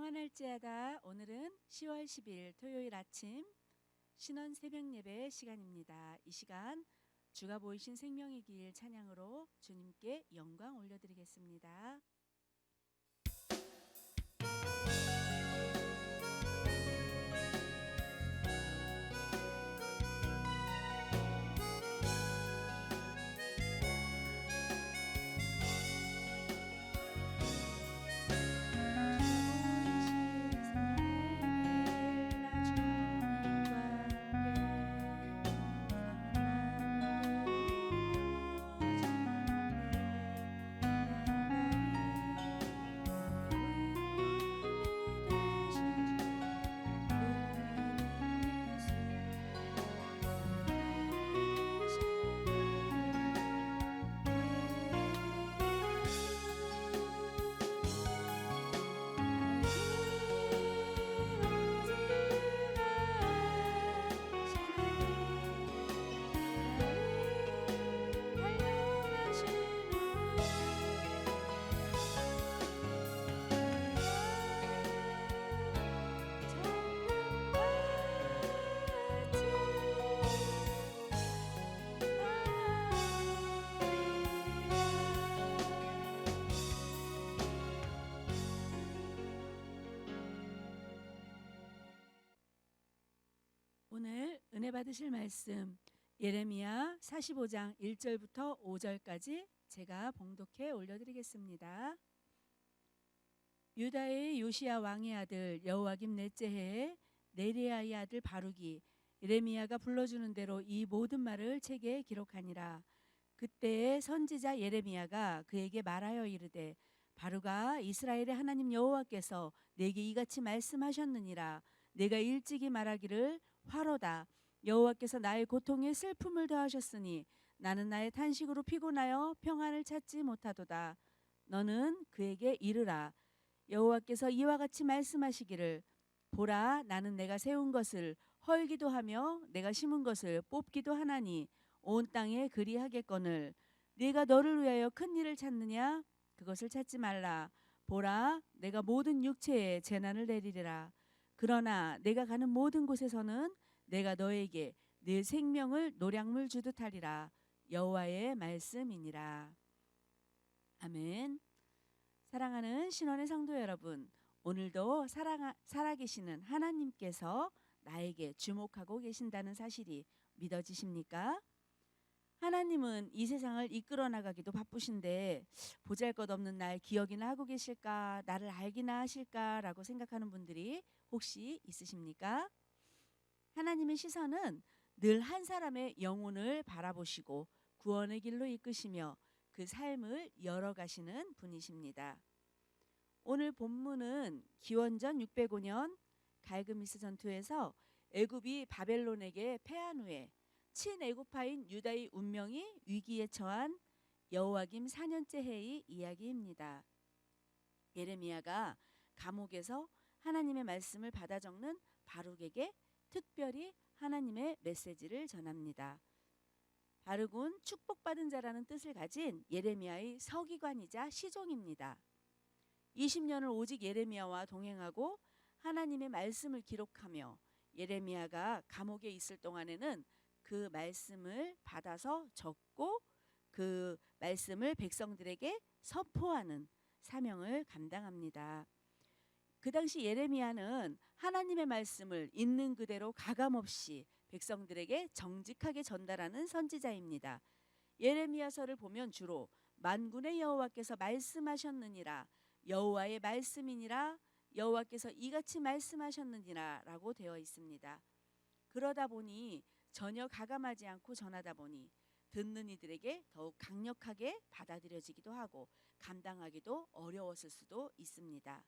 평안할지어다. 오늘은 10월 10일 토요일 아침 신원 새벽 예배 시간입니다. 이 시간 주가 보이신 생명의 길 찬양으로 주님께 영광 올려드리겠습니다. 오늘 은혜 받으실 말씀 예레미야 45장 1절부터 5절까지 제가 봉독해 올려드리겠습니다. 유다의 요시야 왕의 아들 여호와김 넷째 해에 네리야의 아들 바룩이 예레미야가 불러주는 대로 이 모든 말을 책에 기록하니라. 그때에 선지자 예레미야가 그에게 말하여 이르되 바룩아, 이스라엘의 하나님 여호와께서 내게 이같이 말씀하셨느니라. 내가 일찍이 말하기를 화로다. 여호와께서 나의 고통에 슬픔을 더하셨으니 나는 나의 탄식으로 피곤하여 평안을 찾지 못하도다. 너는 그에게 이르라. 여호와께서 이와 같이 말씀하시기를 보라, 나는 내가 세운 것을 헐기도 하며 내가 심은 것을 뽑기도 하나니 온 땅에 그리하겠거늘 네가 너를 위하여 큰 일을 찾느냐? 그것을 찾지 말라. 보라, 내가 모든 육체에 재난을 내리리라. 그러나 내가 가는 모든 곳에서는 내가 너에게 내 생명을 노량물 주듯 하리라. 여호와의 말씀이니라. 아멘. 사랑하는 신원의 성도 여러분, 오늘도 살아계시는 하나님께서 나에게 주목하고 계신다는 사실이 믿어지십니까? 하나님은 이 세상을 이끌어 나가기도 바쁘신데 보잘것없는 날 기억이나 하고 계실까, 나를 알기나 하실까라고 생각하는 분들이 혹시 있으십니까? 하나님의 시선은 늘 한 사람의 영혼을 바라보시고 구원의 길로 이끄시며 그 삶을 열어가시는 분이십니다. 오늘 본문은 기원전 605년 갈그미스 전투에서 애굽이 바벨론에게 패한 후에 친애굽파인 유다의 운명이 위기에 처한 여호와김 4년째 해의 이야기입니다. 예레미야가 감옥에서 하나님의 말씀을 받아 적는 바룩에게 특별히 하나님의 메시지를 전합니다. 바룩은 축복받은 자라는 뜻을 가진 예레미야의 서기관이자 시종입니다. 20년을 오직 예레미야와 동행하고 하나님의 말씀을 기록하며 예레미야가 감옥에 있을 동안에는 그 말씀을 받아서 적고 그 말씀을 백성들에게 선포하는 사명을 감당합니다. 그 당시 예레미야는 하나님의 말씀을 있는 그대로 가감없이 백성들에게 정직하게 전달하는 선지자입니다. 예레미야서를 보면 주로 만군의 여호와께서 말씀하셨느니라, 여호와의 말씀이니라, 여호와께서 이같이 말씀하셨느니라 라고 되어 있습니다. 그러다 보니 전혀 가감하지 않고 전하다 보니 듣는 이들에게 더욱 강력하게 받아들여지기도 하고 감당하기도 어려웠을 수도 있습니다.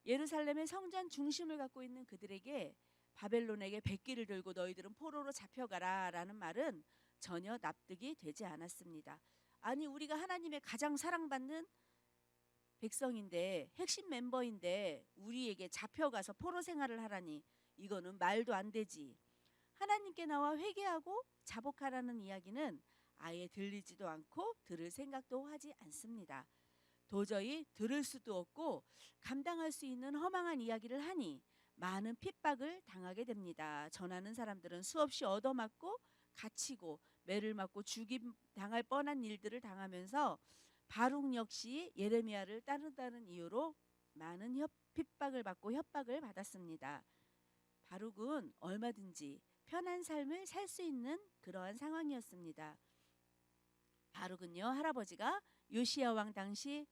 예루살렘의 성전 중심을 갖고 있는 그들에게 바벨론에게 백기를 들고 너희들은 포로로 잡혀가라 라는 말은 전혀 납득이 되지 않았습니다. 아니, 우리가 하나님의 가장 사랑받는 백성인데, 핵심 멤버인데 우리에게 잡혀가서 포로 생활을 하라니 이거는 말도 안 되지. 하나님께 나와 회개하고 자복하라는 이야기는 아예 들리지도 않고 들을 생각도 하지 않습니다. 도저히 들을 수도 없고 감당할 수 있는 허망한 이야기를 하니 많은 핍박을 당하게 됩니다. 전하는 사람들은 수없이 얻어맞고 갇히고 매를 맞고 죽임 당할 뻔한 일들을 당하면서 바룩 역시 예레미야를 따른다는 이유로 많은 핍박을 받고 협박을 받았습니다. 바룩은 얼마든지 편한 삶을 살 수 있는 그러한 상황이었습니다. 바룩은요, 할아버지가 요시야 왕 당시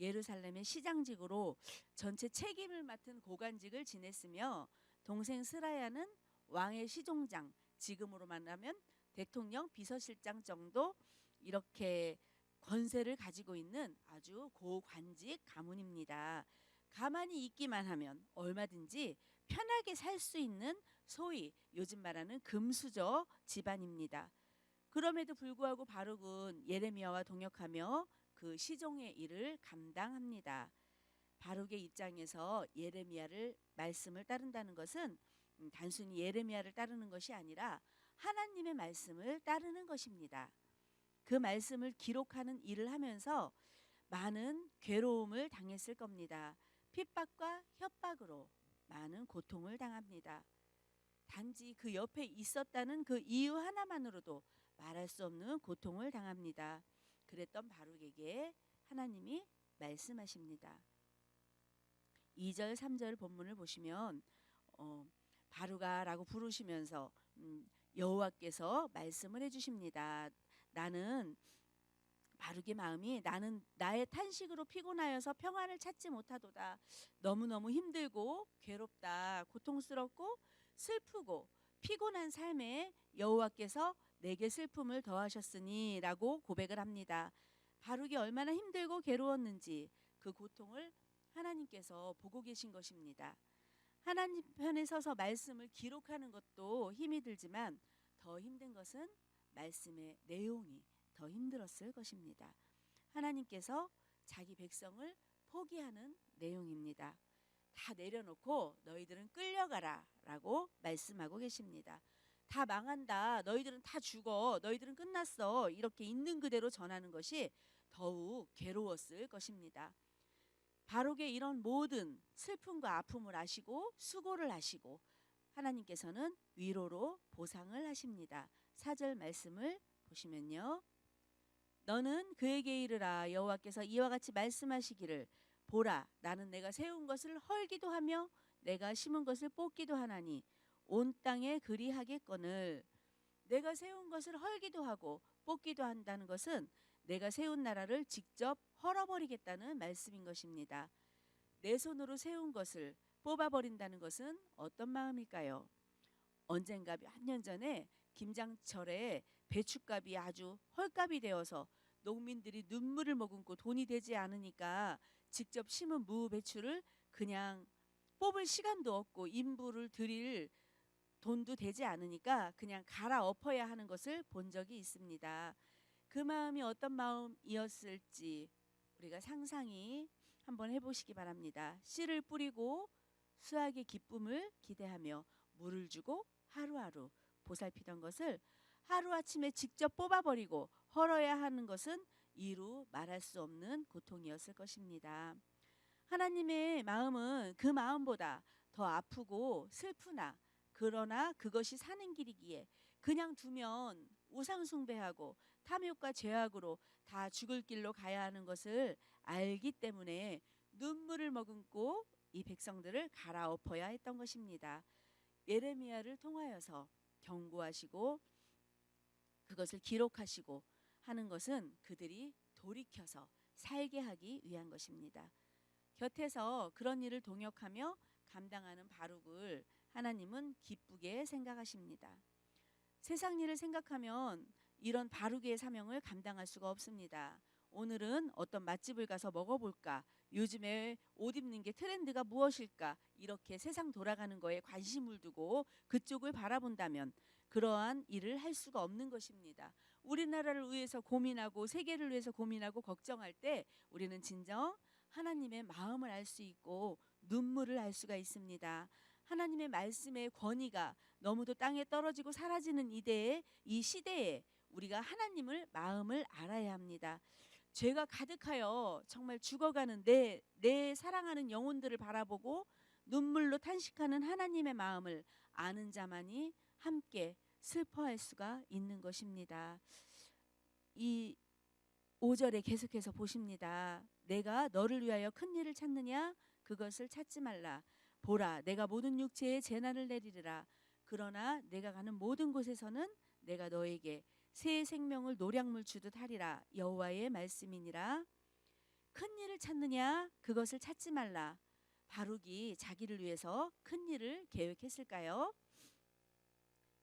예루살렘의 시장직으로 전체 책임을 맡은 고관직을 지냈으며 동생 스라야는 왕의 시종장, 지금으로 말하면 대통령 비서실장 정도 이렇게 권세를 가지고 있는 아주 고관직 가문입니다. 가만히 있기만 하면 얼마든지 편하게 살 수 있는 소위 요즘 말하는 금수저 집안입니다. 그럼에도 불구하고 바룩은 예레미야와 동역하며 그 시종의 일을 감당합니다. 바룩의 입장에서 예레미야를 말씀을 따른다는 것은 단순히 예레미야를 따르는 것이 아니라 하나님의 말씀을 따르는 것입니다. 그 말씀을 기록하는 일을 하면서 많은 괴로움을 당했을 겁니다. 핍박과 협박으로 많은 고통을 당합니다. 단지 그 옆에 있었다는 그 이유 하나만으로도 말할 수 없는 고통을 당합니다. 그랬던 바룩에게 하나님이 말씀하십니다. 2절 3절 본문을 보시면 바룩아라고 부르시면서 여호와께서 말씀을 해주십니다. 바룩의 마음이 나는 나의 탄식으로 피곤하여서 평안을 찾지 못하도다. 너무너무 힘들고 괴롭다. 고통스럽고 슬프고 피곤한 삶에 여호와께서 내게 슬픔을 더하셨으니 라고 고백을 합니다. 바룩이 얼마나 힘들고 괴로웠는지 그 고통을 하나님께서 보고 계신 것입니다. 하나님 편에 서서 말씀을 기록하는 것도 힘이 들지만 더 힘든 것은 말씀의 내용이 더 힘들었을 것입니다. 하나님께서 자기 백성을 포기하는 내용입니다. 다 내려놓고 너희들은 끌려가라 라고 말씀하고 계십니다. 다 망한다. 너희들은 다 죽어. 너희들은 끝났어. 이렇게 있는 그대로 전하는 것이 더욱 괴로웠을 것입니다. 바룩의 이런 모든 슬픔과 아픔을 아시고 수고를 하시고 하나님께서는 위로로 보상을 하십니다. 4절 말씀을 보시면요. 너는 그에게 이르라. 여호와께서 이와 같이 말씀하시기를 보라, 나는 내가 세운 것을 헐기도 하며 내가 심은 것을 뽑기도 하나니 온 땅에 그리하겠거늘. 내가 세운 것을 헐기도 하고 뽑기도 한다는 것은 내가 세운 나라를 직접 헐어버리겠다는 말씀인 것입니다. 내 손으로 세운 것을 뽑아버린다는 것은 어떤 마음일까요? 언젠가 몇 년 전에 김장철에 배춧값이 아주 헐값이 되어서 농민들이 눈물을 머금고 돈이 되지 않으니까 직접 심은 무 배추를 그냥 뽑을 시간도 없고 인부를 들일 돈도 되지 않으니까 그냥 갈아엎어야 하는 것을 본 적이 있습니다. 그 마음이 어떤 마음이었을지 우리가 상상이 한번 해보시기 바랍니다. 씨를 뿌리고 수확의 기쁨을 기대하며 물을 주고 하루하루 보살피던 것을 하루아침에 직접 뽑아버리고 헐어야 하는 것은 이루 말할 수 없는 고통이었을 것입니다. 하나님의 마음은 그 마음보다 더 아프고 슬프나 그러나 그것이 사는 길이기에 그냥 두면 우상 숭배하고 탐욕과 죄악으로 다 죽을 길로 가야 하는 것을 알기 때문에 눈물을 머금고 이 백성들을 갈아엎어야 했던 것입니다. 예레미야를 통하여서 경고하시고 그것을 기록하시고 하는 것은 그들이 돌이켜서 살게 하기 위한 것입니다. 곁에서 그런 일을 동역하며 감당하는 바룩을 하나님은 기쁘게 생각하십니다. 세상 일을 생각하면 이런 바룩의 사명을 감당할 수가 없습니다. 오늘은 어떤 맛집을 가서 먹어볼까? 요즘에 옷 입는 게 트렌드가 무엇일까? 이렇게 세상 돌아가는 거에 관심을 두고 그쪽을 바라본다면 그러한 일을 할 수가 없는 것입니다. 우리나라를 위해서 고민하고 세계를 위해서 고민하고 걱정할 때 우리는 진정 하나님의 마음을 알 수 있고 눈물을 알 수가 있습니다. 하나님의 말씀의 권위가 너무도 땅에 떨어지고 사라지는 이 시대에 우리가 하나님을 마음을 알아야 합니다. 죄가 가득하여 정말 죽어가는 내 사랑하는 영혼들을 바라보고 눈물로 탄식하는 하나님의 마음을 아는 자만이 함께 슬퍼할 수가 있는 것입니다. 이 5절에 계속해서 보십니다. 내가 너를 위하여 큰 일을 찾느냐? 그것을 찾지 말라. 보라, 내가 모든 육체에 재난을 내리리라. 그러나 내가 가는 모든 곳에서는 내가 너에게 새 생명을 노량물 주듯 하리라. 여호와의 말씀이니라. 큰 일을 찾느냐? 그것을 찾지 말라. 바룩이 자기를 위해서 큰 일을 계획했을까요?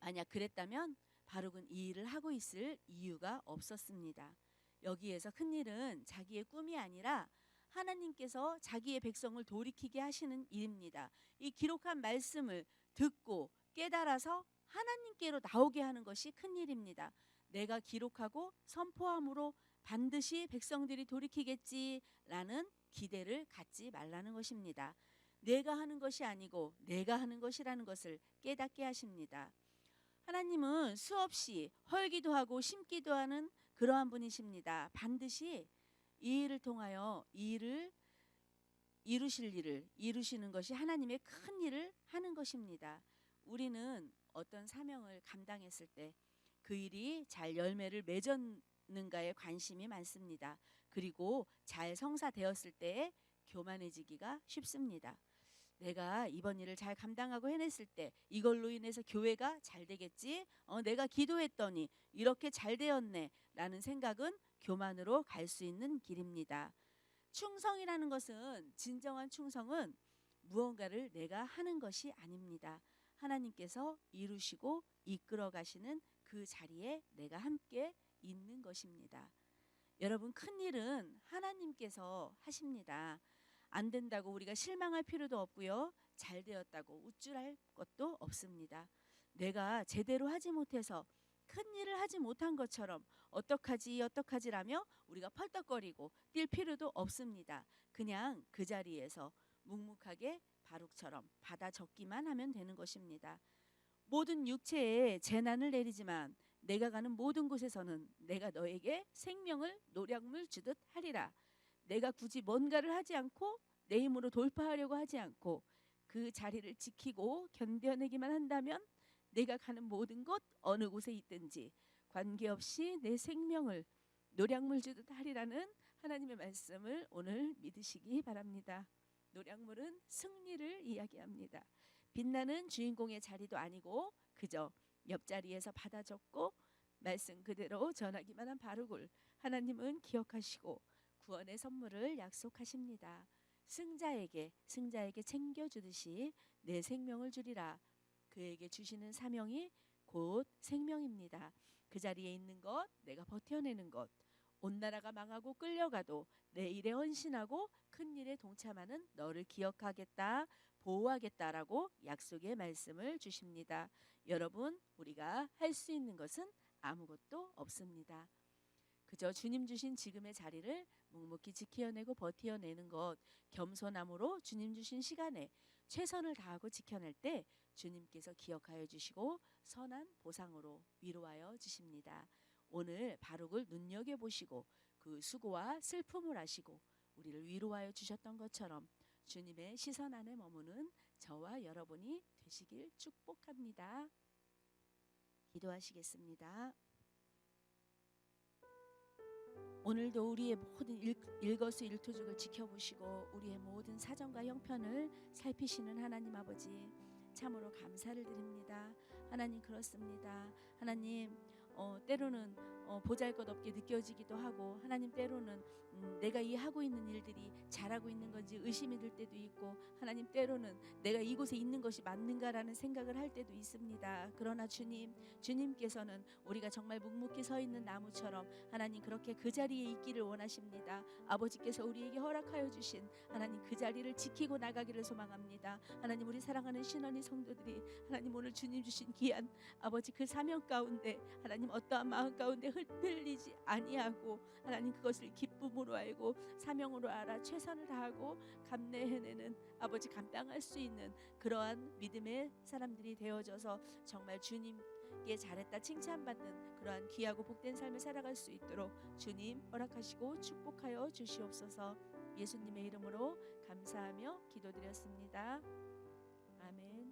만약 그랬다면 바룩은 이 일을 하고 있을 이유가 없었습니다. 여기에서 큰 일은 자기의 꿈이 아니라 하나님께서 자기의 백성을 돌이키게 하시는 일입니다. 이 기록한 말씀을 듣고 깨달아서 하나님께로 나오게 하는 것이 큰 일입니다. 내가 기록하고 선포함으로 반드시 백성들이 돌이키겠지라는 기대를 갖지 말라는 것입니다. 내가 하는 것이 아니고 내가 하는 것이라는 것을 깨닫게 하십니다. 하나님은 수없이 헐기도 하고 심기도 하는 그러한 분이십니다. 반드시 이 일을 통하여 이 일을 이루실 일을 이루시는 것이 하나님의 큰 일을 하는 것입니다. 우리는 어떤 사명을 감당했을 때 그 일이 잘 열매를 맺었는가에 관심이 많습니다. 그리고 잘 성사되었을 때 교만해지기가 쉽습니다. 내가 이번 일을 잘 감당하고 해냈을 때 이걸로 인해서 교회가 잘 되겠지? 내가 기도했더니 이렇게 잘 되었네 라는 생각은 교만으로 갈 수 있는 길입니다. 충성이라는 것은, 진정한 충성은 무언가를 내가 하는 것이 아닙니다. 하나님께서 이루시고 이끌어 가시는 그 자리에 내가 함께 있는 것입니다. 여러분, 큰 일은 하나님께서 하십니다. 안 된다고 우리가 실망할 필요도 없고요. 잘 되었다고 우쭐할 것도 없습니다. 내가 제대로 하지 못해서 큰 일을 하지 못한 것처럼 어떡하지라며 우리가 펄떡거리고 뛸 필요도 없습니다. 그냥 그 자리에서 묵묵하게 바룩처럼 받아 적기만 하면 되는 것입니다. 모든 육체에 재난을 내리지만 내가 가는 모든 곳에서는 내가 너에게 생명을 노량물 주듯 하리라. 내가 굳이 뭔가를 하지 않고 내 힘으로 돌파하려고 하지 않고 그 자리를 지키고 견뎌내기만 한다면 내가 가는 모든 곳 어느 곳에 있든지 관계없이 내 생명을 노량물 주듯 하리라는 하나님의 말씀을 오늘 믿으시기 바랍니다. 노량물은 승리를 이야기합니다. 빛나는 주인공의 자리도 아니고 그저 옆자리에서 받아 적고 말씀 그대로 전하기만 한 바룩을 하나님은 기억하시고 구원의 선물을 약속하십니다. 승자에게 챙겨주듯이 내 생명을 주리라. 그에게 주시는 사명이 곧 생명입니다. 그 자리에 있는 것, 내가 버텨내는 것, 온 나라가 망하고 끌려가도 내 일에 헌신하고 큰 일에 동참하는 너를 기억하겠다, 보호하겠다라고 약속의 말씀을 주십니다. 여러분, 우리가 할 수 있는 것은 아무것도 없습니다. 그저 주님 주신 지금의 자리를 묵묵히 지켜내고 버텨내는 것, 겸손함으로 주님 주신 시간에 최선을 다하고 지켜낼 때 주님께서 기억하여 주시고 선한 보상으로 위로하여 주십니다. 오늘 바룩을 눈여겨보시고 그 수고와 슬픔을 아시고 우리를 위로하여 주셨던 것처럼 주님의 시선 안에 머무는 저와 여러분이 되시길 축복합니다. 기도하시겠습니다. 오늘도 우리의 모든 일거수일투족을 지켜보시고 우리의 모든 사정과 형편을 살피시는 하나님 아버지, 참으로 감사를 드립니다. 하나님, 그렇습니다. 하나님, 때로는 보잘것없게 느껴지기도 하고, 하나님, 때로는 내가 이 하고 있는 일들이 잘하고 있는 건지 의심이 들 때도 있고, 하나님, 때로는 내가 이곳에 있는 것이 맞는가라는 생각을 할 때도 있습니다. 그러나 주님께서는 우리가 정말 묵묵히 서 있는 나무처럼 하나님 그렇게 그 자리에 있기를 원하십니다. 아버지께서 우리에게 허락하여 주신 하나님 그 자리를 지키고 나가기를 소망합니다. 하나님, 우리 사랑하는 신원이 성도들이 하나님 오늘 주님 주신 귀한 아버지 그 사명 가운데 하나님 하나님 어떠한 마음 가운데 흔들리지 아니하고 하나님 그것을 기쁨으로 알고 사명으로 알아 최선을 다하고 감내해내는 아버지 감당할 수 있는 그러한 믿음의 사람들이 되어져서 정말 주님께 잘했다 칭찬받는 그러한 귀하고 복된 삶을 살아갈 수 있도록 주님 허락하시고 축복하여 주시옵소서. 예수님의 이름으로 감사하며 기도드렸습니다. 아멘.